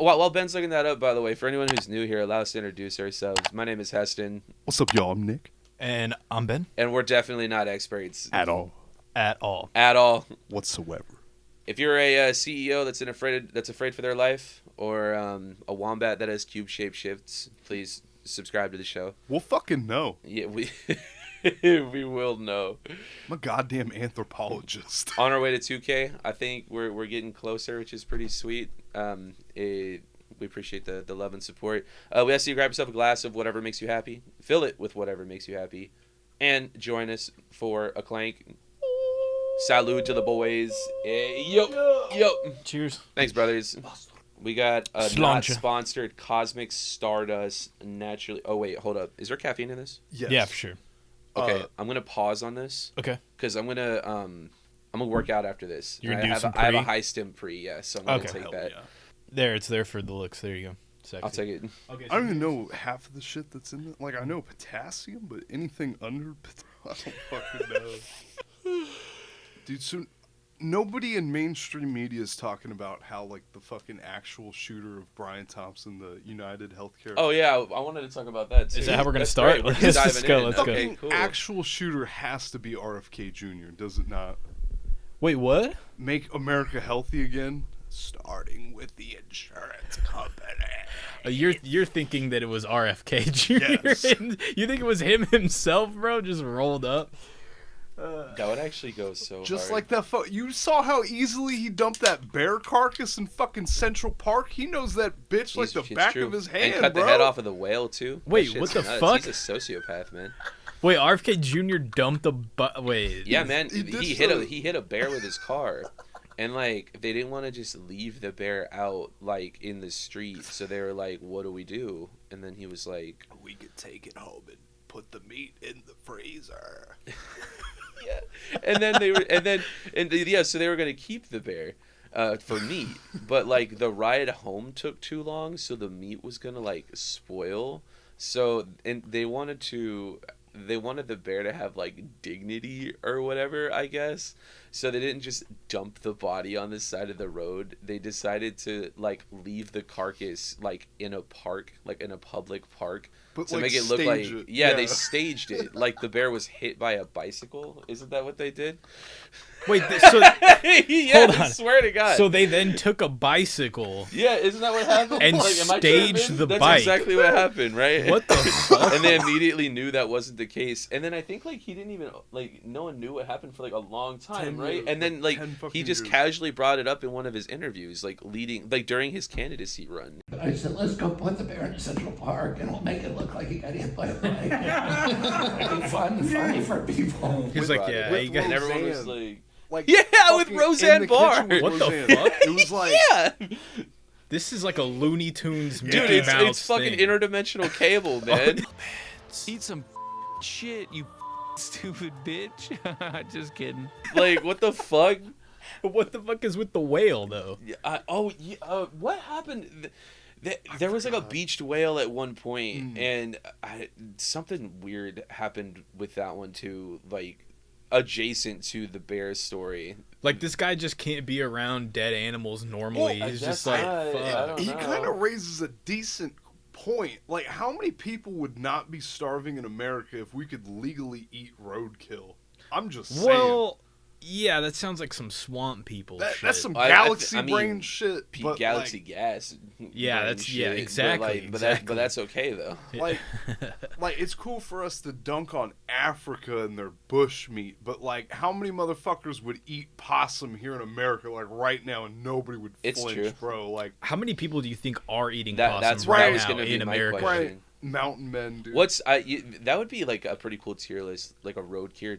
while Ben's looking that up, by the way, for anyone who's new here, allow us to introduce ourselves. My name is Heston. What's up, y'all? I'm Nick. And I'm Ben. And we're definitely not experts. At all. At all. At all. Whatsoever. If you're a CEO that's afraid for their life, or a wombat that has cube-shaped shifts, please subscribe to the show. We'll fucking know. Yeah, we we will know. I'm a goddamn anthropologist. On our way to 2K, I think we're getting closer, which is pretty sweet. We appreciate the love and support. We ask you to grab yourself a glass of whatever makes you happy, fill it with whatever makes you happy, and join us for a clank. Salute to the boys. Yo. Cheers. Thanks, brothers. We got a not sponsored Cosmic Stardust naturally. Oh wait, hold up. Is there caffeine in this? Yes. Yeah, for sure. Okay, I'm gonna pause on this. Okay. Because I'm gonna work out after this. You're gonna do some I have a pre? high stim pre, yeah. So I'm gonna take that. Yeah. It's there for the looks. There you go. Sexy. I'll take it. Okay, I don't even know half of the shit that's in it. Like, I know potassium, but anything under I don't fucking know. Dude, so nobody in mainstream media is talking about how, like, the fucking actual shooter of Brian Thompson, the United Healthcare. Oh, yeah. I wanted to talk about that, too. Is that how we're going to start? Let's go. Let's go. Okay, cool. Actual shooter has to be RFK Jr., does it not? Wait, what? Make America healthy again, starting with the insurance company. You're thinking that it was RFK Jr. Yes. You think it was him himself, bro? Just rolled up. That would actually go so Just hard. like that. You saw how easily he dumped that bear carcass in fucking Central Park? He knows that bitch like the back of his hand, and cut bro. the head off of the whale, too. Wait, what the fuck? He's a sociopath, man. Wait, RFK Jr. dumped a wait. Yeah, man. He He hit a bear with his car. And, like, they didn't want to just leave the bear out, like, in the street. So they were like, what do we do? And then he was like, we could take it home and put the meat in the freezer. yeah. And then so they were going to keep the bear for meat. But, like, the ride home took too long, so the meat was going to, like, spoil. So, and they wanted the bear to have, like, dignity or whatever, I guess. So they didn't just dump the body on the side of the road. They decided to, like, leave the carcass, like, in a park, like, in a public park. But, to like, make it look like... stage it. Yeah, Yeah. they staged it. Like, the bear was hit by a bicycle. Isn't that what they did? Wait, so Yeah, hold I on. swear to God. So they then took a bicycle. Yeah, isn't that what happened? And am I staged tripping? the That's bike. exactly what happened, right? What the fuck? And they immediately knew that wasn't the case. And then I think, like, he didn't even, like, no one knew what happened for, like, a long time, 10 right? years, And then, like, 10 fucking he just years. casually brought it up in one of his interviews, like, during his candidacy run. I said, let's go put the bear in Central Park and we'll make it look like he got hit by a bike. It'll be funny for people. He's like, yeah, With you got And everyone was Roseanne. like, Like, yeah, with fucking Roseanne in the Barr. kitchen with What the Roseanne. fuck? It was like, yeah! This is like a Looney Tunes Mickey Dude, Mouse it's fucking thing. interdimensional cable, man. Eat some shit, you stupid bitch. Just kidding. Like, what the fuck? What the fuck is with the whale, though? What happened? There was like a beached whale at one point, and something weird happened with that one too, like adjacent to the bear story. Like, this guy just can't be around dead animals normally. Well, He's I just guess like, not. fuck. I don't he know. kind of raises a decent point. Like, how many people would not be starving in America if we could legally eat roadkill? I'm just saying. Well, yeah, that sounds like some swamp people shit. That's some I galaxy mean, brain shit. But galaxy like, gas. Yeah, brain that's- shit, yeah, exactly, But exactly. that's okay though. like, it's cool for us to dunk on Africa and their bush meat, but like, how many motherfuckers would eat possum here in America, like right now, and nobody would It's flinch, true. bro? Like, How many people do you think are eating That's possum right. right That was now gonna be in my America? question. right, mountain men, dude. That would be like a pretty cool tier list, like a roadkill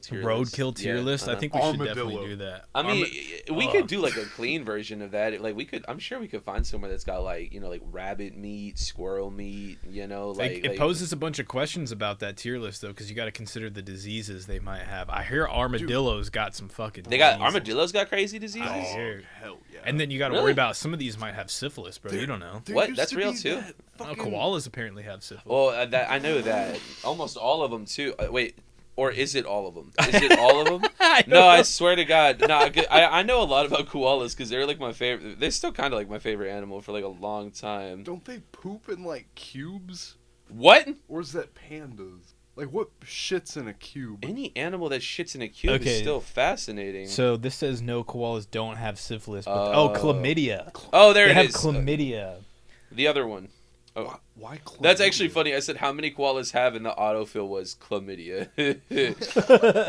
tier list. Roadkill tier Yeah, list? I uh-huh. think we should Armadillo. definitely do that. I mean, we could do like a clean version of that. Like I'm sure we could find somewhere that's got like, you know, like rabbit meat, squirrel meat, you know, like It poses a bunch of questions about that tier list, though, because you got to consider the diseases they might have. I hear armadillos got some fucking they got diseases. armadillos got crazy diseases. I hear. Hell yeah. And then you got to Really? worry about some of these might have syphilis, bro. You don't know. There What? used That's to real be too? that Oh, fucking- koalas apparently have syphilis. Well, I know that almost all of them too. Wait, Or is it all of them? Is it all of them? I swear to God. No, I know a lot about koalas because they're like my favorite. They're still kind of like my favorite animal for like a long time. Don't they poop in like cubes? What? Or is that pandas? Like what shits in a cube? Any animal that shits in a cube is still fascinating. So this says no koalas don't have syphilis. But, chlamydia. Oh, there they it have is. Chlamydia. The other one. Oh. Why chlamydia? That's actually funny. I said how many koalas have, and the autofill was chlamydia.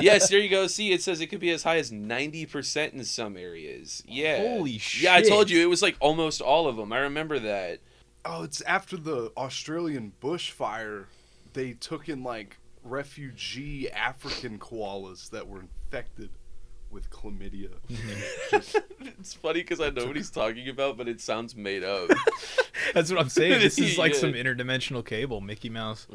Yes, there you go. See, it says it could be as high as 90% in some areas. Yeah. Holy shit. Yeah, I told you it was like almost all of them. I remember that. Oh, it's after the Australian bushfire. They took in like refugee African koalas that were infected with chlamydia. It's funny because I know what he's talking about, but it sounds made up. That's what I'm saying. This is like Yeah. some interdimensional cable, Mickey Mouse,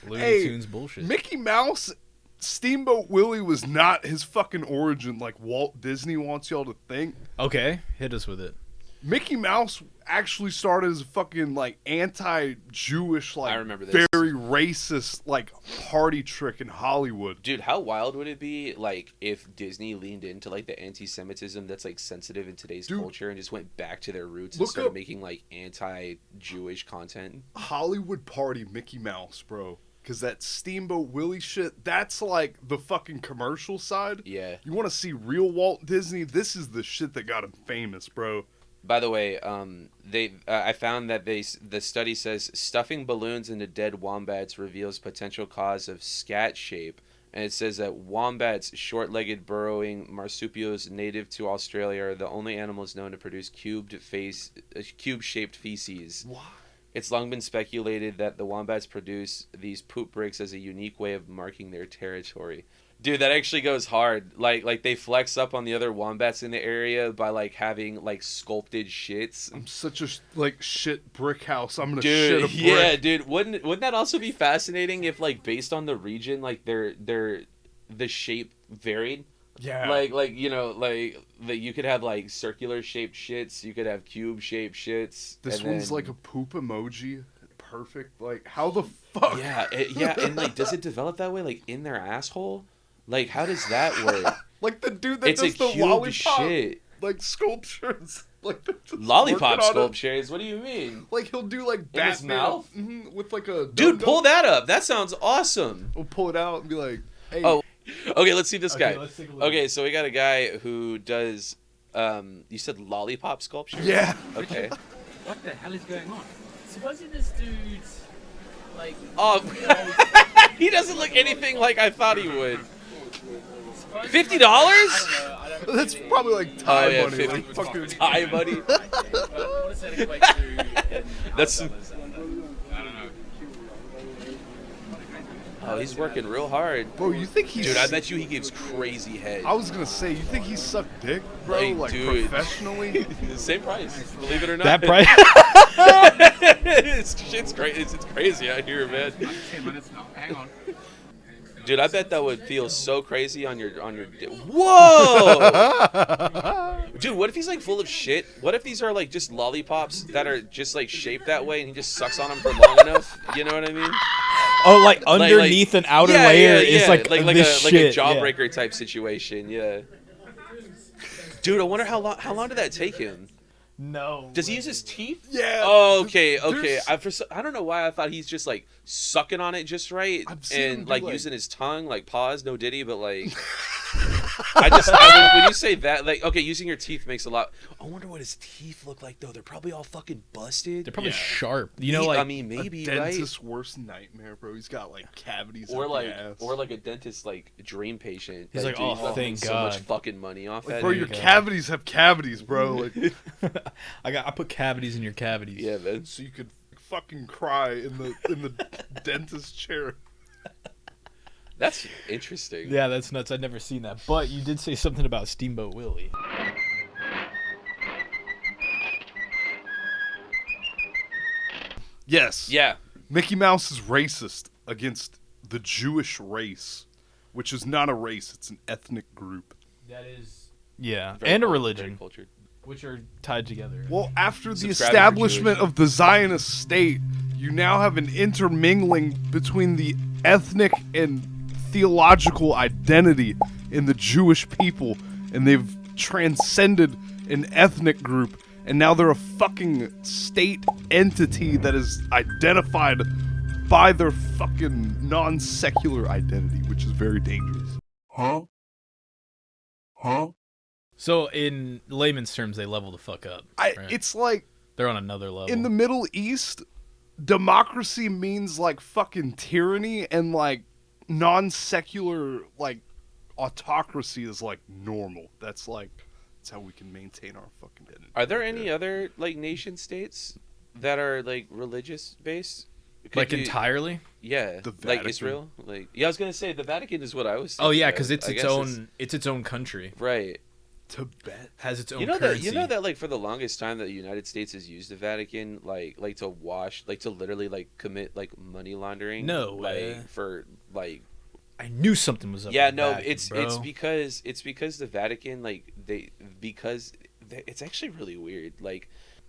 Looney Tunes bullshit. Mickey Mouse, Steamboat Willie was not his fucking origin like Walt Disney wants y'all to think. Okay, hit us with it. Mickey Mouse actually started as a fucking like anti-Jewish, like I remember this. very racist like party trick in Hollywood. Dude, how wild would it be like if Disney leaned into like the anti-Semitism that's like sensitive in today's culture and just went back to their roots and started making like anti-Jewish content? Hollywood party Mickey Mouse, bro. Because that Steamboat Willie shit, that's like the fucking commercial side. Yeah. You want to see real Walt Disney? This is the shit that got him famous, bro. By the way, I found that the study says stuffing balloons into dead wombats reveals potential cause of scat shape, and it says that wombats, short-legged burrowing marsupials native to Australia, are the only animals known to produce cube-shaped feces. What? It's long been speculated that the wombats produce these poop bricks as a unique way of marking their territory. Dude, that actually goes hard. Like they flex up on the other wombats in the area by like having like sculpted shits. I'm such a like shit brick house. I'm gonna shit a brick. Yeah, dude. Wouldn't that also be fascinating if like based on the region, like the shape varied? Yeah. Like you know like you could have like circular shaped shits. You could have cube shaped shits. This one's like a poop emoji. Perfect. Like how the fuck? Yeah, and like does it develop that way like in their asshole? Like, how does that work? Like the dude that It's does a the cube lollipop, shit. like sculptures, like Lollipop sculptures? What do you mean? Like he'll do like In Batman his mouth? with like a Dude, pull that up. That sounds awesome. We'll pull it out and be like, hey. Oh, okay. Let's see this guy. let's take a look. Okay, so we got a guy who does. You said lollipop sculpture? Yeah. Okay. What the hell is going on? Supposing this dude's like. Oh, he doesn't look anything like I thought he would. $50? That's probably like Thai money. 50 Like fucking Thai money. What does that equate to? That's. I don't know. Oh, he's working real hard. Bro, you think he's... Dude, I bet you he gives crazy head. I was gonna say, you think he sucked dick, bro? Like, Like dude. professionally? Same price, believe it or not. That price? Shit's crazy. It's crazy out here, man. 10 minutes now. Hang on. Dude, I bet that would feel so crazy on your. Whoa! Dude, what if he's like full of shit? What if these are like just lollipops that are just like shaped that way, and he just sucks on them for long enough? You know what I mean? Oh, like underneath an outer layer is like this shit. Like a jawbreaker type situation. Yeah. Dude, I wonder how long did that take him? No. Does he use his teeth? Yeah. Oh, okay. There's- I don't know why I thought he's just like sucking on it just right I've seen him and do, like like- using his tongue, like pause, no diddy, but like. When you say that, like, okay, using your teeth makes a lot. I wonder what his teeth look like though. They're probably all fucking busted. They're probably sharp. You know, like I mean, maybe a right. dentist's worst nightmare, bro. He's got like cavities Or up like, the ass. or like a dentist, like dream patient. He's that like, dude "Oh, fucking thank so much God." fucking money off that. bro, dude. your cavities have cavities, bro. Like, I put cavities in your cavities. Yeah, man. so you could fucking cry in the dentist chair. That's interesting. Yeah, that's nuts. I'd never seen that. But you did say something about Steamboat Willie. Yes. Yeah. Mickey Mouse is racist against the Jewish race, which is not a race, it's an ethnic group. That is. Yeah, Very and a very religion, cultured. which are tied together. Well, after the Subscribing for establishment Jewish. of the Zionist state, you now have an intermingling between the ethnic and theological identity in the Jewish people, and they've transcended an ethnic group, and now they're a fucking state entity that is identified by their fucking non-secular identity, which is very dangerous. Huh? So in layman's terms, they level the fuck up. Right? It's like They're on another level. in the Middle East, democracy means like fucking tyranny, and like non-secular like autocracy is like normal. That's how we can maintain our fucking identity. Are there any other like nation states that are like religious based? Like entirely? Yeah, The like Vatican. Israel. Like I was gonna say the Vatican is what I was. Oh yeah, thinking because of. it's I its guess own. It's its own country. right. Tibet. Has its own You know currency. that like for the longest time that the United States has used the Vatican like to wash like to literally like commit like money laundering. No way. Like for like. I knew something was up. Yeah, with the no, Vatican, it's bro. because the Vatican it's actually really weird. Like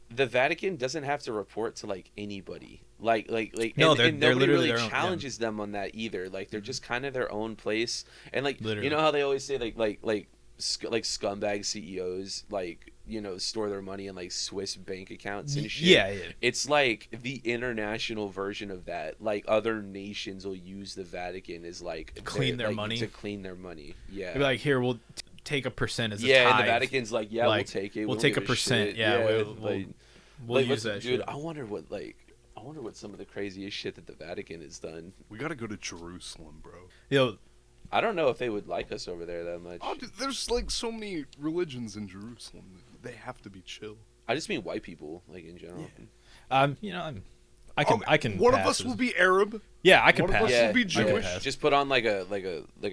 the Vatican doesn't have to report to like anybody. Like No, and they're nobody literally really their own, challenges them on that either. Like they're just kind of their own place. And like Literally. you know how they always say like scumbag CEOs like store their money in like Swiss bank accounts and shit. Yeah. It's like the international version of that. Like other nations will use the Vatican as like Clean their like, money? to clean their money. Yeah. They'd be like, here, we'll take a percent as a Yeah, tithe. and the Vatican's like, yeah, Like, we'll take it. we'll We don't take give a percent. shit. Yeah, like, we'll use let's- that dude, shit. I wonder what some of the craziest shit that the Vatican has done. We gotta go to Jerusalem, bro. Yo, I don't know if they would like us over there that much. Oh, dude, there's like so many religions in Jerusalem. They have to be chill. I just mean white people, like in general. I can. One of pass us will as- be Arab. Yeah, I can one of pass. us Yeah, will be I can Jewish. pass. Just put on like a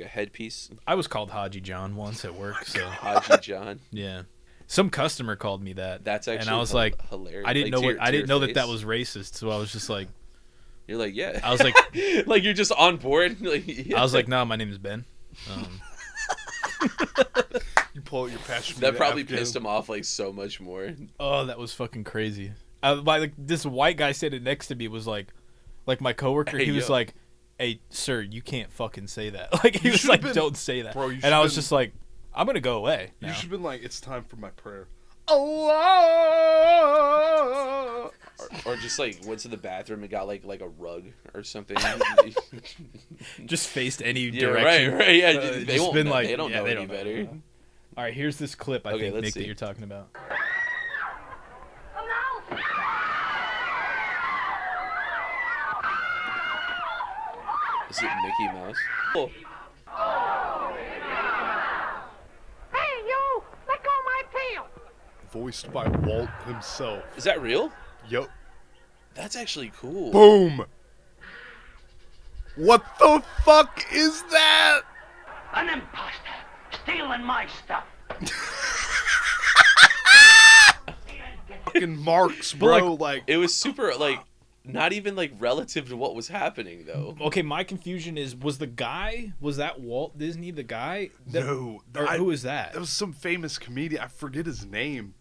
headpiece. I was called Haji John once at work, so Haji John. yeah. Some customer called me that. That's actually and I was like, hilarious. I didn't Like, know to your- I to didn't your know that face. was racist, so I was just like, You're like, yeah. I was like, like you're just on board. Like, yeah. I was like, no, my name is Ben. You pull out your passion. That probably pissed him off like so much more. Oh, that was fucking crazy. Like this white guy sitting next to me was like my coworker. Hey, He was yo. like, "Hey, sir, you can't fucking say that." Like he You was should've like, been- "Don't say that." Bro, you and I was should've just like, "I'm gonna go away." You now." should have been like, it's time for my prayer. Allah. Or just like went to the bathroom and got like a rug or something. Just faced any Yeah, direction. right. Yeah, they just won't. been like, they don't yeah, know they any don't know. better. All right, here's this clip. I Okay, think let's Nick see. that you're talking about. Is it Mickey Mouse? Oh, Hey, you! Let go of my tail! Voiced by Walt himself. is that real? Yup. That's actually cool. Boom. What the fuck is that? An imposter! Stealing my stuff! Fucking marks, But, bro. like, Like, It was super like not even like relative to what was happening though. Okay, my confusion is: was that Walt Disney the guy? no. Or who is that? That was some famous comedian. I forget his name.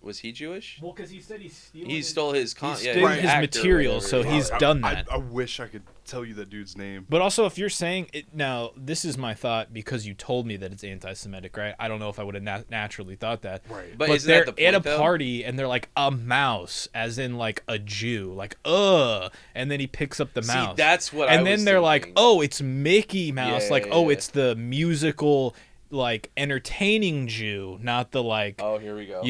Was he Jewish? Well, because he said he's stealing. He stole his He's yeah, stealing his his actor or material, whatever. so he's I- done I- that. I wish I could tell you that dude's name. But also, if you're saying it now, this is my thought because you told me that it's anti-Semitic, right? I don't know if I would have naturally thought that. Right. But But isn't they're that the point, at a though? party and they're like a mouse, as in like a Jew, like and then he picks up the See, mouse. that's what and I then was they're like, thinking. oh, it's Mickey Mouse, Yeah, like yeah, oh, yeah. it's the musical, like entertaining Jew, not the like, Oh, here we go.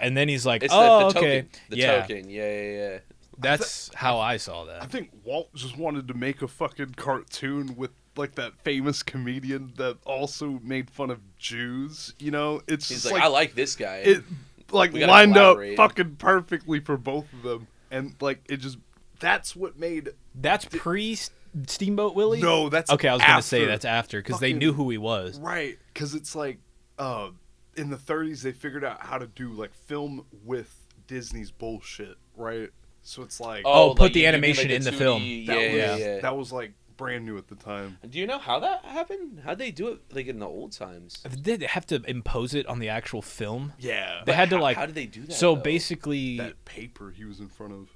And then he's like, It's oh, the okay, token. The yeah, token. Yeah. that's how I saw I that. think Walt just wanted to make a fucking cartoon with like that famous comedian that also made fun of Jews. You know, it's He's just like, I like this guy. it like We gotta lined up collaborate. fucking perfectly for both of them, and like it just that's what made. That's pre Steamboat Willie. No, that's okay. I was gonna say after. that's after because they Fucking- knew who he was. Right, because it's like in the 30s they figured out how to do like film with Disney's bullshit, right? So it's like Oh, put like, the you mean, animation like, in the film. 2D that Yeah, was yeah. that was like brand new at the time. Do you know how that happened? How'd they do it like in the old times? Did they have to impose it on the actual film? Yeah, They had to How- like. how did they do that, So though? basically, that paper he was in front of.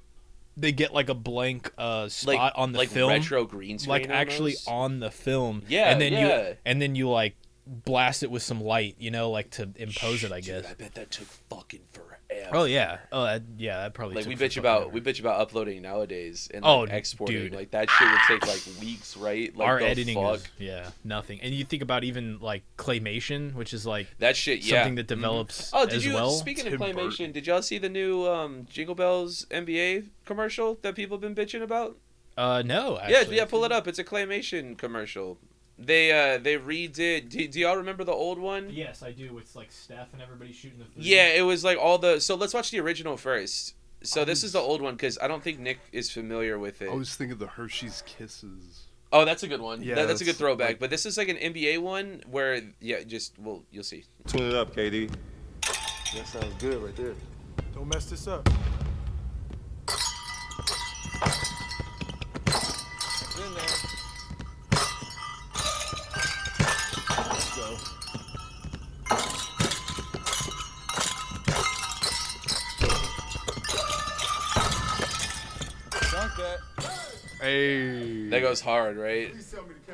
they get like a blank spot like on the like film, retro green screen, like actually almost. on the film. Yeah, and then you like blast it with some light, like to impose it, I guess. Dude, I bet that took fucking forever. Oh yeah, that probably like took we bitch about uploading nowadays and like, exporting. dude. Like that shit would take like weeks, right? Like Our the editing fuck? is nothing. And you think about even like claymation, which is like that shit, something that develops Oh, did as you? well. Speaking of Tim claymation, Burton. did y'all see the new Jingle Bells NBA commercial that people have been bitching about? No, actually. Yeah, pull it up. It's a claymation commercial. They redid. Do y'all remember the old one? Yes, I do. It's like Steph and everybody shooting the three. Yeah, it was like all the. So let's watch the original first. So this is the old one because I don't think Nick is familiar with it. I was thinking the Hershey's Kisses. Oh, that's a good one. Yeah, That's a good that's, throwback. like- But this is like an NBA one where you'll see. Tune it up, KD. That sounds good right there. Don't mess this up. In there. Let's go. Dunk that. Hey. That goes hard, right?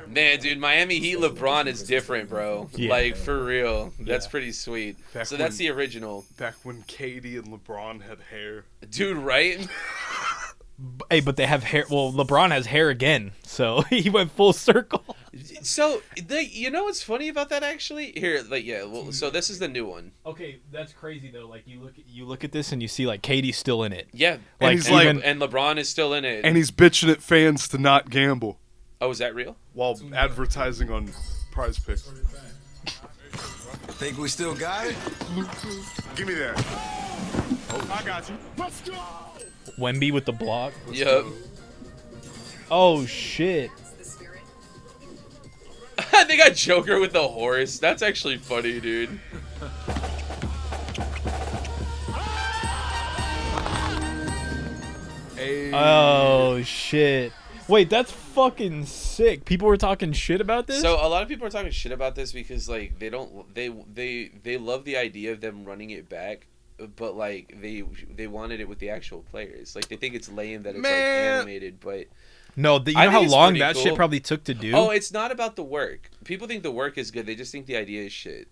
Man, dude, Miami Heat LeBron is different, bro. Yeah. Like for real. That's Yeah. pretty sweet. Back So that's when- the original. Back when Katie and LeBron had hair. Dude, right? Hey, but they have hair. Well, LeBron has hair again, so he went full circle. So, you know what's funny about that actually? Here, so this is the new one. Okay, that's crazy though. Like you look at this and you see like Katie's still in it. Yeah. And he's like- and LeBron is still in it. And he's bitching at fans to not gamble Oh, is that real? while advertising on Prize Picks. Think we still got it? Give me that. I got you. Wemby with the block. Yep. Oh shit. They got Joker with the horse. That's actually funny, dude. Hey. Oh shit. Wait, that's fucking sick. People were talking shit about this? So a lot of people are talking shit about this because like they love the idea of them running it back, but like they wanted it with the actual players. Like they think it's lame that it's like Man. animated, but No, you I know think how it's long pretty that cool. shit probably took to do? Oh, it's not about the work. People think the work is good. They just think the idea is shit.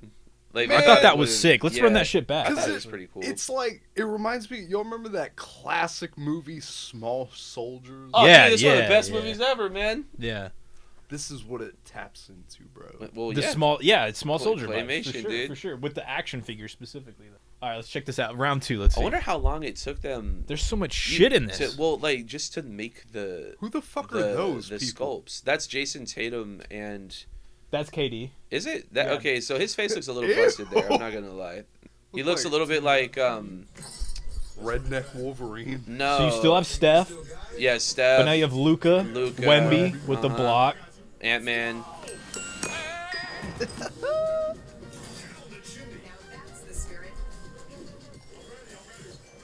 Like I thought that was sick. Let's run that shit back. I thought it was pretty cool. It's like, it reminds me, y'all remember that classic movie, Small Soldiers? Oh, Yeah, dude, it's one of yeah, the best yeah. movies ever, man. Yeah. This is what it taps into, bro. Well, The yeah. it's small Play- soldier vibes, claymation, for sure, dude. for sure. With the action figure specifically. All right, let's check this out. Round 2, let's see. I wonder how long it took them. There's so much shit in this. Just to make the Who the fuck are those the people? sculpts. That's Jason Tatum and That's KD. is it that Yeah. okay? So his face looks a little Ew. busted there. I'm not gonna lie. He Look looks like- a little bit like Redneck Wolverine. no. So you still have Steph, yeah Steph, but now you have Luca, Luka, Wemby with the uh-huh. block. Ant-Man.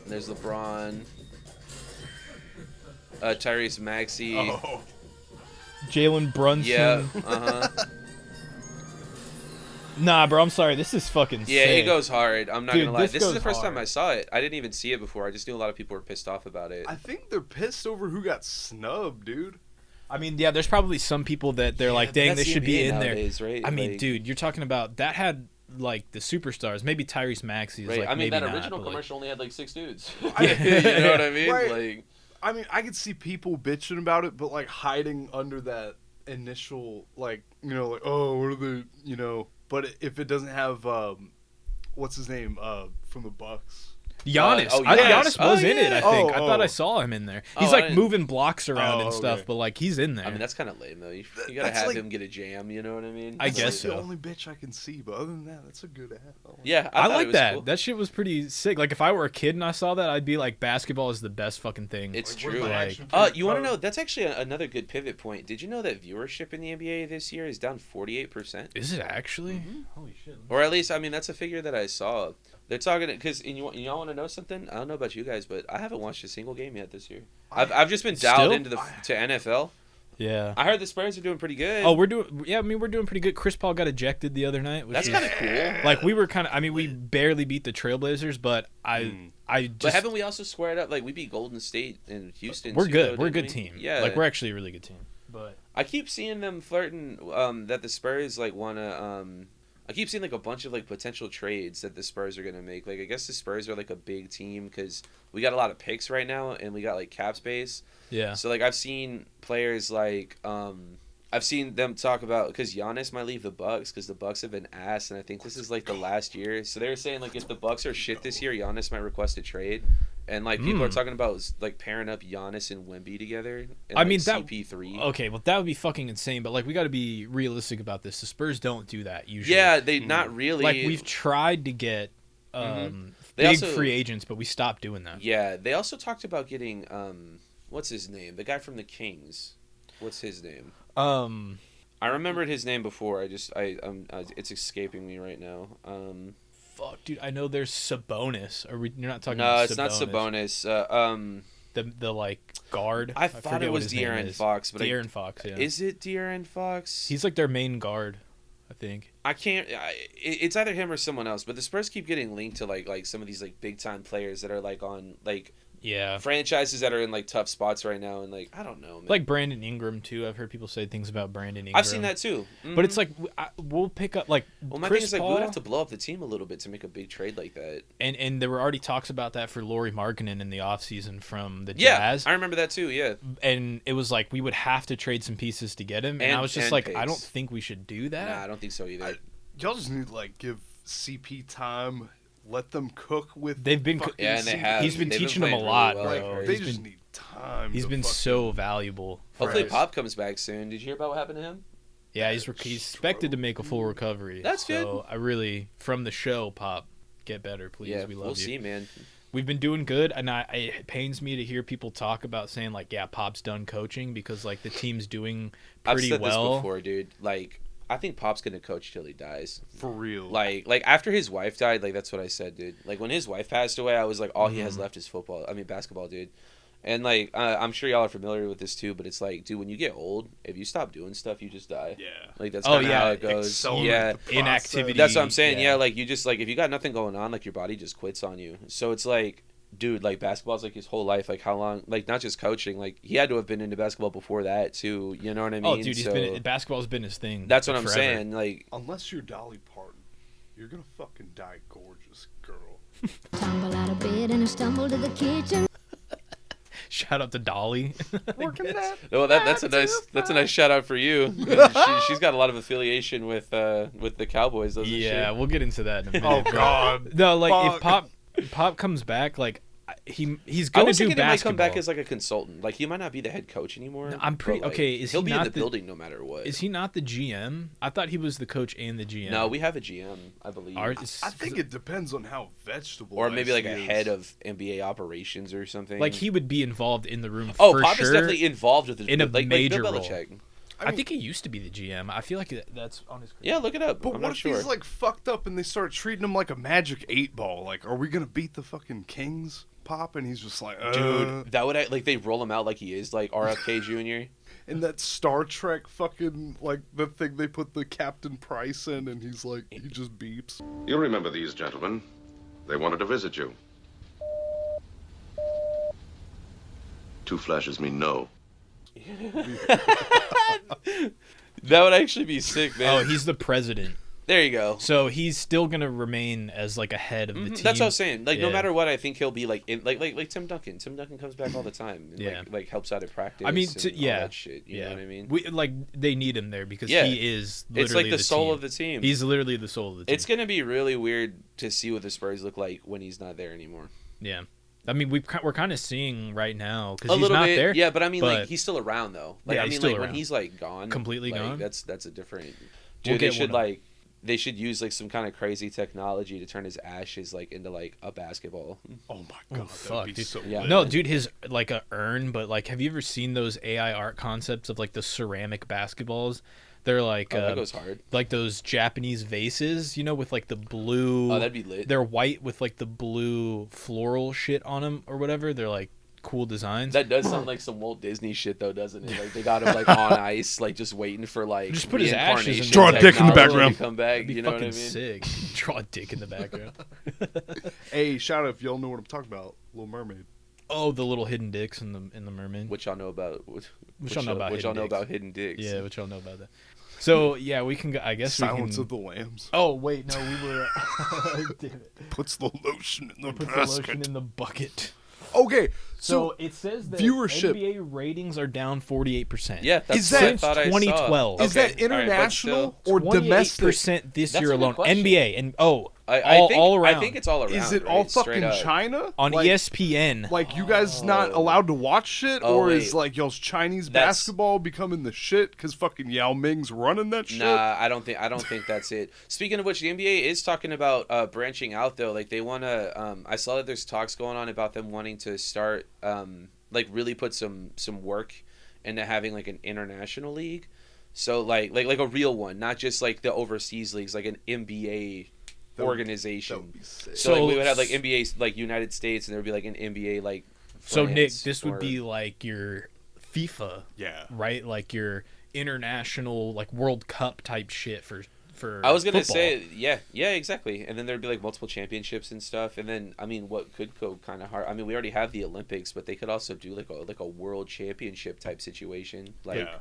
There's LeBron. Tyrese Maxey. Oh. Jalen Brunson. Yeah. Uh huh. Nah, bro, I'm sorry. This is fucking Yeah, sick. it goes hard. I'm not Dude, gonna lie. this This is goes the first time hard. I saw it. I didn't even see it before. I just knew a lot of people were pissed off about it. I think they're pissed over who got snubbed, dude. I mean, yeah, there's probably some people that they're like, dang, that's this the should be NBA in there. nowadays, right? I mean, Like- dude, you're talking about that had like the superstars. Maybe Tyrese Maxey is Right. like I mean, maybe that not, original but, like- commercial only had like 6 dudes. Yeah. You know what I mean? Right. Like, I mean, I could see people bitching about it, but like hiding under that initial, like, like, oh, what are the, but if it doesn't have, what's his name, from the Bucks? Giannis. Oh, Giannis yes. was Oh, in it, I yeah. think. Oh, I thought oh. I saw him in there. He's Oh, I like didn't- moving blocks around Oh, and stuff, okay. but like he's in there. I mean, that's kind of lame though. You gotta That's have like- him get a jam. You know what I mean? I That's guess like so. the only bitch I can see, but other than that, that's a good ad. Yeah, I thought it like was that. cool. That shit was pretty sick. Like if I were a kid and I saw that, I'd be like, basketball is the best fucking thing. It's Like, where's true. my Like, action You want to figure know? That's actually another good pivot point. Did you know that viewership in the NBA this year is down 48%? Is it actually? Holy shit. Or at least, I mean, that's a figure that I saw. They're talking because y'all want to know something? I don't know about you guys, but I haven't watched a single game yet this year. I've just been dialed Still? into to NFL. Yeah. I heard the Spurs are doing pretty good. Oh, we're doing pretty good. Chris Paul got ejected the other night. Which That's kind of cool. Like we were we barely beat the Trailblazers, but But haven't we also squared up? Like we beat Golden State and Houston. We're too, good. though, We're a didn't good we? team. Yeah. Like we're actually a really good team. But I keep seeing them flirting that the Spurs like want to. I keep seeing like a bunch of like potential trades that the Spurs are gonna make. Like I guess the Spurs are like a big team because we got a lot of picks right now and we got like cap space. Yeah. So like I've seen players like I've seen them talk about because Giannis might leave the Bucks because the Bucks have been ass and I think this is like the last year. So they were saying like if the Bucks are shit this year, Giannis might request a trade. And like people are talking about like pairing up Giannis and Wemby together. And, I mean like, that CP3. Okay, well that would be fucking insane. But like we got to be realistic about this. The Spurs don't do that usually. Yeah, they not really. Like we've tried to get big also, free agents, but we stopped doing that. Yeah, they also talked about getting what's his name? The guy from the Kings. What's his name? I remembered his name before. It's escaping me right now. Fuck, dude, I know there's Sabonis. You're not talking No, about it's not Sabonis. The like guard. I thought it was De'Aaron Fox, but De'Aaron Fox, yeah. Is it De'Aaron Fox? He's like their main guard, I think. I can't. It's either him or someone else. But the Spurs keep getting linked to like some of these like big time players that are like on like franchises that are in like tough spots right now, and like I don't know, man. Like Brandon Ingram too. I've heard people say things about Brandon Ingram. I've seen that too. Mm-hmm. But it's like we'll pick up like. Well, my Chris thing is like Paul, we would have to blow up the team a little bit to make a big trade like that. And there were already talks about that for Lauri Markkanen in the offseason from the Yeah, Jazz. I remember that too. Yeah. And it was like we would have to trade some pieces to get him, and I was just like, I don't think we should do that. Nah, I don't think so either. Y'all just need to like give CP time. Let them cook with. They've been, and they have. He's been They've teaching been them a playing lot, really bro. well, they just need time. He's been so valuable. Hopefully, Pop comes back soon. Did you hear about what happened to him? Yeah, he's expected to make a full recovery. That's good. So I really, from the show, Pop, get better, please. Yeah, we love we'll you. see, man. We've been doing good, and it pains me to hear people talk about saying like, yeah, Pop's done coaching because like the team's doing pretty I've said well. this before, dude. Like, I think Pop's gonna coach till he dies. For real. Like after his wife died, like that's what I said, dude. Like when his wife passed away, I was like, all he has left is basketball, dude. And like I'm sure y'all are familiar with this too, but it's like, dude, when you get old, if you stop doing stuff, you just die. Yeah. Like that's kind of how it goes. Accelerate inactivity. That's what I'm saying. Yeah, like you just like if you got nothing going on, like your body just quits on you. So it's like, dude, like basketball's like his whole life. Like how long? Like not just coaching. Like he had to have been into basketball before that too. You know what I mean? Oh, dude, basketball's been his thing. That's what I'm forever. saying. Like unless you're Dolly Parton, you're gonna fucking die gorgeous, girl. Tumble out of bed and stumble to the kitchen. Shout out to Dolly. No, that's a nice shout out for you. She's got a lot of affiliation with the Cowboys, doesn't she? Yeah, we'll get into that in a minute. Oh God. No, like if Pop comes back, like he's gonna do basketball. He might come back as like a consultant. Like he might not be the head coach anymore. No, I'm pretty like, okay. Is he'll he be not in the building no matter what? Is he not the GM? I thought he was the coach and the GM. No, we have a GM, I believe. I think it depends on how vegetable. Or maybe like a is. head of NBA operations or something. Like he would be involved in the room. Oh, for Pop sure, is definitely involved with the in a like major Bill role. Belichick. I think he used to be the GM. I feel like that's on his. Yeah, look it up. But I'm what not if sure. he's like fucked up and they start treating him like a magic 8-ball? Like, are we gonna beat the fucking Kings, Pop? And he's just like, dude, that would like they roll him out like he is like RFK Jr. And that Star Trek fucking like the thing they put the Captain Price in, and he's like, he just beeps. You'll remember these gentlemen. They wanted to visit you. 2 flashes mean no. That would actually be sick, man. Oh, he's the president. There you go. So he's still gonna remain as like a head of the team. That's what I was saying. Like no Yeah. matter what, I think he'll be like in like Tim Duncan. Tim Duncan comes back all the time. And, Yeah. like helps out at practice. I mean, and all that shit. You know what I mean? We like they need him there because Yeah. he is. It's Literally like the soul team. of the team. He's literally the soul of the team. It's gonna be really weird to see what the Spurs look like when he's not there anymore. Yeah. I mean, we're kind of seeing right now A because he's little not bit, there. yeah. But I mean, like he's still around though. Like Yeah, I he's mean, still like when around. he's like gone, Completely like, gone? That's a different. We'll Dude, they get should one of- like. They should use like some kind of crazy technology to turn his ashes like into like a basketball. Oh my god, that'd fuck, be dude. so Yeah. lit. No, dude, his like a urn, but like, have you ever seen those AI art concepts of like the ceramic basketballs? They're like that goes hard. like those Japanese vases, you know, with like the blue. Oh, that'd be lit. They're white with like the blue floral shit on them or whatever. They're like cool designs. That does sound like some Walt Disney shit, though, doesn't it? Like they got him like on ice, like just waiting for like just put his ashes in Draw a dick in the background. Come back, That'd be you know fucking what I mean? sick. Draw a dick in the background. Hey, shout out if y'all know what I'm talking about. Little Mermaid. Oh, the little hidden dicks in the mermaid. Which y'all know about? Which y'all know about hidden dicks? Yeah, which y'all know about that. So yeah, we can. I guess Silence we of the Lambs. Oh wait, no, we were. Damn it! Puts the lotion in the Puts basket. the lotion in the bucket. Okay, so it says that viewership. NBA ratings are down 48%. Yeah, that's Is what that I thought 2012? I saw. Is that international or domestic? 28% this That's year a good alone. question. NBA and I think, all around. I think it's all around. Is it right? all Straight fucking up. China? On like, ESPN. Like you guys not allowed to watch shit, Oh, or is wait. like y'all's Chinese That's- basketball becoming the shit because fucking Yao Ming's running that shit? Nah, I don't think that's it. Speaking of which, the NBA is talking about branching out though. Like they want to. I saw that there's talks going on about them wanting to start like really put some work into having like an international league. So like a real one, not just like the overseas leagues, like an NBA organization. That would be sick. So like we would have like NBA like United States, and there would be like an NBA like. So Nick, France this or- would be like your FIFA, Yeah. right? Like your international, like World Cup type shit for. I was gonna football. say, yeah, exactly. And then there'd be like multiple championships and stuff. And then, I mean, what could go kind of hard? I mean, we already have the Olympics, but they could also do like a world championship type situation. Like, Yeah.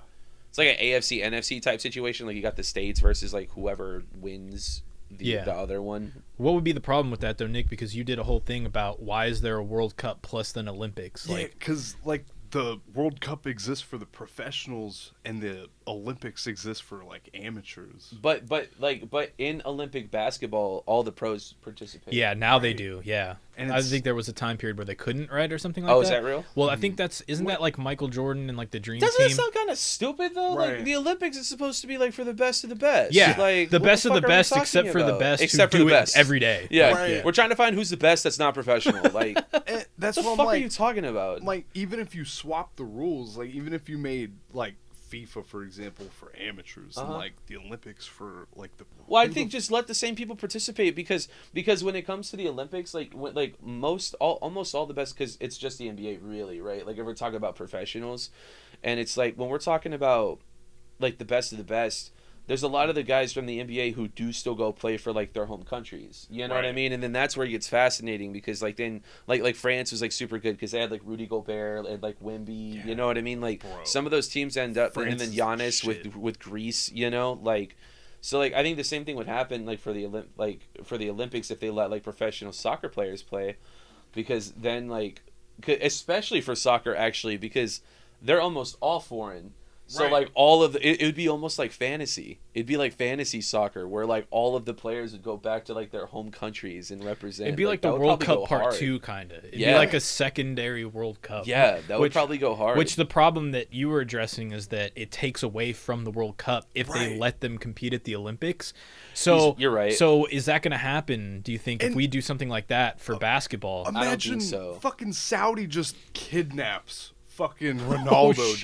it's like an AFC NFC type situation. Like you got the states versus like whoever wins the other one. What would be the problem with that though, Nick? Because you did a whole thing about why is there a World Cup plus then Olympics? Yeah, Like, because like the World Cup exists for the professionals, and the Olympics exist for like amateurs. But in Olympic basketball, all the pros participate. yeah, now they do. Yeah, And I it's- think there was a time period where they couldn't, right, or something like that. Oh, is that real? Well, I think isn't that like Michael Jordan and like the Dream Doesn't Team? it sound kind of stupid though? Right. Like the Olympics is supposed to be like for the best of the best. Yeah, like the what best of the fuck are we best, talking except for the about? best Except who for do the it best every day. Yeah, Right. we're trying to find who's the best that's not professional. Like, And that's what the what fuck I'm like. are you talking about? Like even if you swap the rules, like even if you made like FIFA, for example, for amateurs, and like the Olympics for like the. Well, I think just let the same people participate because when it comes to the Olympics, like almost all the best, because it's just the NBA really, right? Like if we're talking about professionals, and it's like when we're talking about like the best of the best, there's a lot of the guys from the NBA who do still go play for like their home countries. You know what I mean? And then that's where it gets fascinating because like then like France was like super good because they had like Rudy Gobert and like Wemby. You know what I mean? Like some of those teams end up and then Giannis with Greece. You know, like so like I think the same thing would happen like for the Olympics if they let like professional soccer players play, because then like especially for soccer actually because they're almost all foreign. So like all of it would be almost like fantasy. It'd be like fantasy soccer where like all of the players would go back to like their home countries and represent. It'd be like the World Cup Part 2 kind of. It'd be like a secondary World Cup. Yeah, that would probably go hard. Which the problem that you were addressing is that it takes away from the World Cup if they let them compete at the Olympics. So you're right. So is that going to happen, do you think, if we do something like that for basketball? Imagine I don't think so. Fucking Saudi just kidnaps fucking Ronaldo,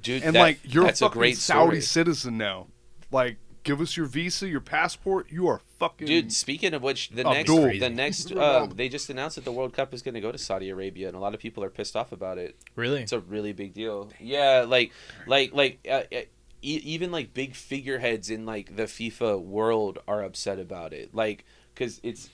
dude. And that- like you're a that's a fucking great Saudi story. citizen now. Like, give us your visa, your passport. You are fucking. Dude, speaking of which, the next they just announced that the World Cup is going to go to Saudi Arabia, and a lot of people are pissed off about it. Really? It's a really big deal. Yeah, even like big figureheads in like the FIFA world are upset about it. Like, because it's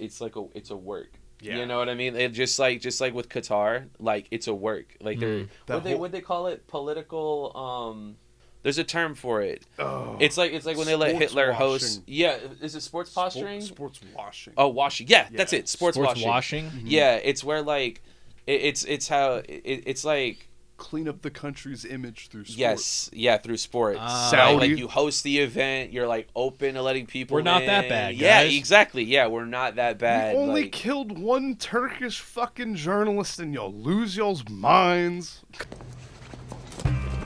a work. Yeah. You know what I mean? It just like with Qatar, like it's a work. Like they're what they call it? Political. There's a term for it. Oh, it's like when they let Hitler host. washing. Yeah, is it sports posturing? Sports washing. Oh, washing. Yeah, that's it. Sports washing. Mm-hmm. Yeah, it's where like it's how it's like clean up the country's image through sport. Yes, yeah, through sport. Saudi. Like you host the event, you're like open to letting people. We're not in. that bad, Yeah, guys. exactly. Yeah, we're not that bad. We only like, killed one Turkish fucking journalist, and y'all lose y'all's minds.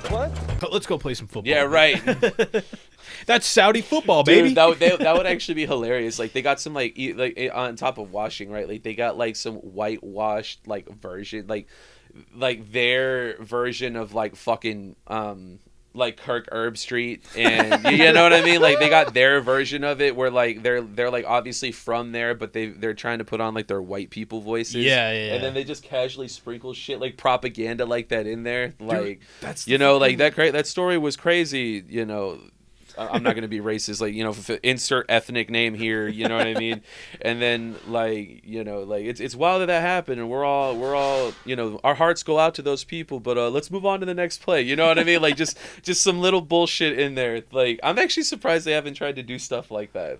What? Let's go play some football. yeah, right. That's Saudi football, baby. Dude, that would actually be hilarious. Like they got some like on top of washing, right? Like they got like some whitewashed like version, like their version of like fucking like Kirk Herbstreit, and you know what I mean? Like they got their version of it where like they're like obviously from there, but they're trying to put on like their white people voices. Yeah. And then they just casually sprinkle shit like propaganda like that in there. Like Dude, that's like that story was crazy, I'm not going to be racist, like, insert ethnic name here, you know what I mean? And then like, like it's wild that happened, and we're all, our hearts go out to those people, but let's move on to the next play. You know what I mean? Like just some little bullshit in there. Like I'm actually surprised they haven't tried to do stuff like that.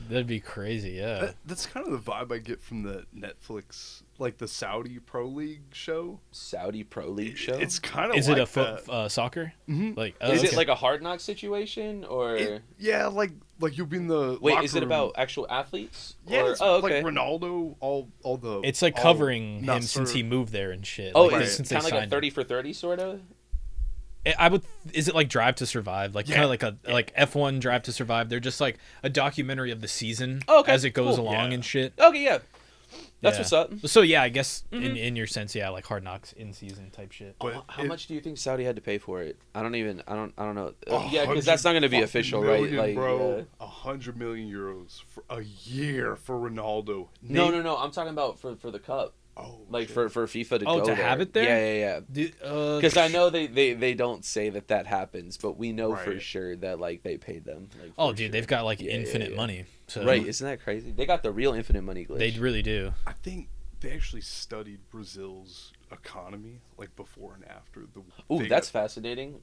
That'd be crazy, yeah. That's kind of the vibe I get from the Netflix, like the Saudi Pro League show. Saudi Pro League show? It's kind of Is like it a soccer? Mm-hmm. Like, is it like a Hard Knock situation, or? Yeah, like you'll be in the Wait, locker is it room. about actual athletes? Yeah, or, it's okay. like Ronaldo, all the. It's like covering him since he moved there and shit. Oh, like, it's since kind of like a signed 30 for 30 sort of. I would. Is it like Drive to Survive? Like kind of like F1 Drive to Survive. They're just like a documentary of the season as it goes along and shit. Okay, yeah. That's what's up. So yeah, I guess in your sense, yeah, like Hard Knocks in season type shit. How much do you think Saudi had to pay for it? I don't know. Yeah, because that's not going to be official, right? Like, bro, 100 million euros for a year for Ronaldo. No. I'm talking about for the cup. Oh, like for FIFA to go to there. have it there. Yeah. Because I know they don't say that happens, but we know for sure that like they paid them. Like, dude, they've got like infinite money. So. Right? Isn't that crazy? They got the real infinite money glitch. They really do. I think they actually studied Brazil's economy like before and after the. Ooh, that's fascinating.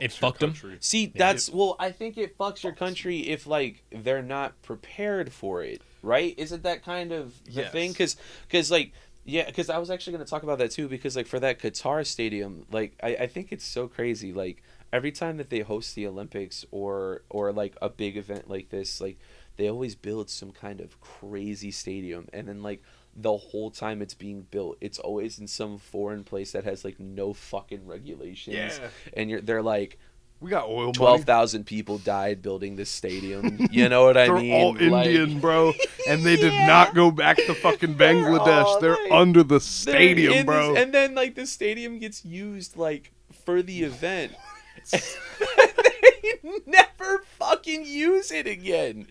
It fucked them. See, I think it fucks your country if like they're not prepared for it, right? Isn't that kind of the thing? Because like. Yeah, because I was actually going to talk about that too, because like for that Qatar stadium, like I think it's so crazy. Like every time that they host the Olympics or like a big event like this, like they always build some kind of crazy stadium, and then like the whole time it's being built, it's always in some foreign place that has like no fucking regulations, and they're like. We got oil money. 12,000 people died building this stadium. You know what I mean? They're all Indian, bro. And they did not go back to fucking Bangladesh. They're under the stadium, bro. And then, like, the stadium gets used, like, for the event. They never fucking use it again.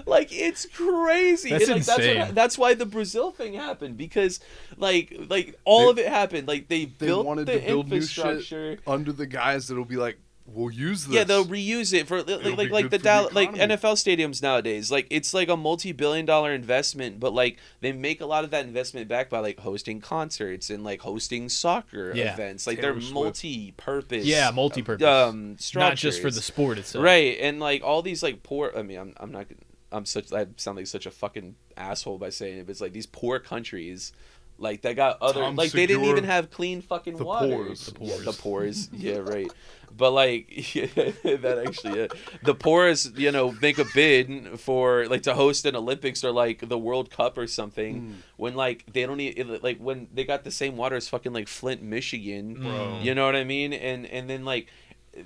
Like, it's crazy. That's and, like, insane. That's why the Brazil thing happened. Because, like all of it happened. Like, they built wanted the to build infrastructure. New shit under the guys that'll be like, we'll use this. Yeah, they'll reuse it for like the NFL stadiums nowadays. Like it's like a multi-billion-dollar investment, but like they make a lot of that investment back by like hosting concerts and like hosting soccer events. Like they're multi-purpose. Yeah, multi-purpose. Structures. Not just for the sport itself. Right, and like all these like poor. I mean, I sound like such a fucking asshole by saying it, but it's like these poor countries. Like they got other Tom like they didn't Segura, even have clean fucking water. The pores. Yeah, right. But like that actually the pores, make a bid for like to host an Olympics or like the World Cup or something when like they don't need like when they got the same water as fucking like Flint, Michigan. Bro. You know what I mean? And then like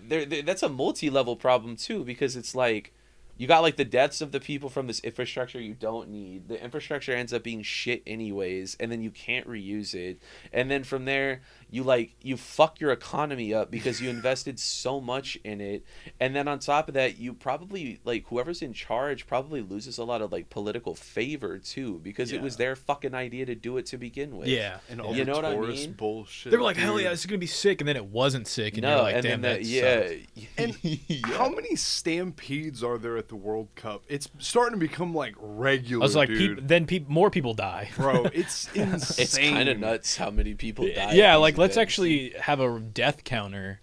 that's a multi-level problem too, because it's like you got like the deaths of the people from this infrastructure you don't need. The infrastructure ends up being shit anyways, and then you can't reuse it. And then from there, you fuck your economy up because you invested so much in it. And then on top of that, you probably like whoever's in charge probably loses a lot of like political favor too, because it was their fucking idea to do it to begin with. Yeah, and all you the know what I tourist mean? bullshit. They were like, hell yeah, this is gonna be sick, and then it wasn't sick, and No, you're like, and damn, then that And how many stampedes are there at the World Cup? It's starting to become like regular. I was like, dude. more people die, bro. It's insane. It's kind of nuts how many people die. Yeah, at like these let's events. actually have a death counter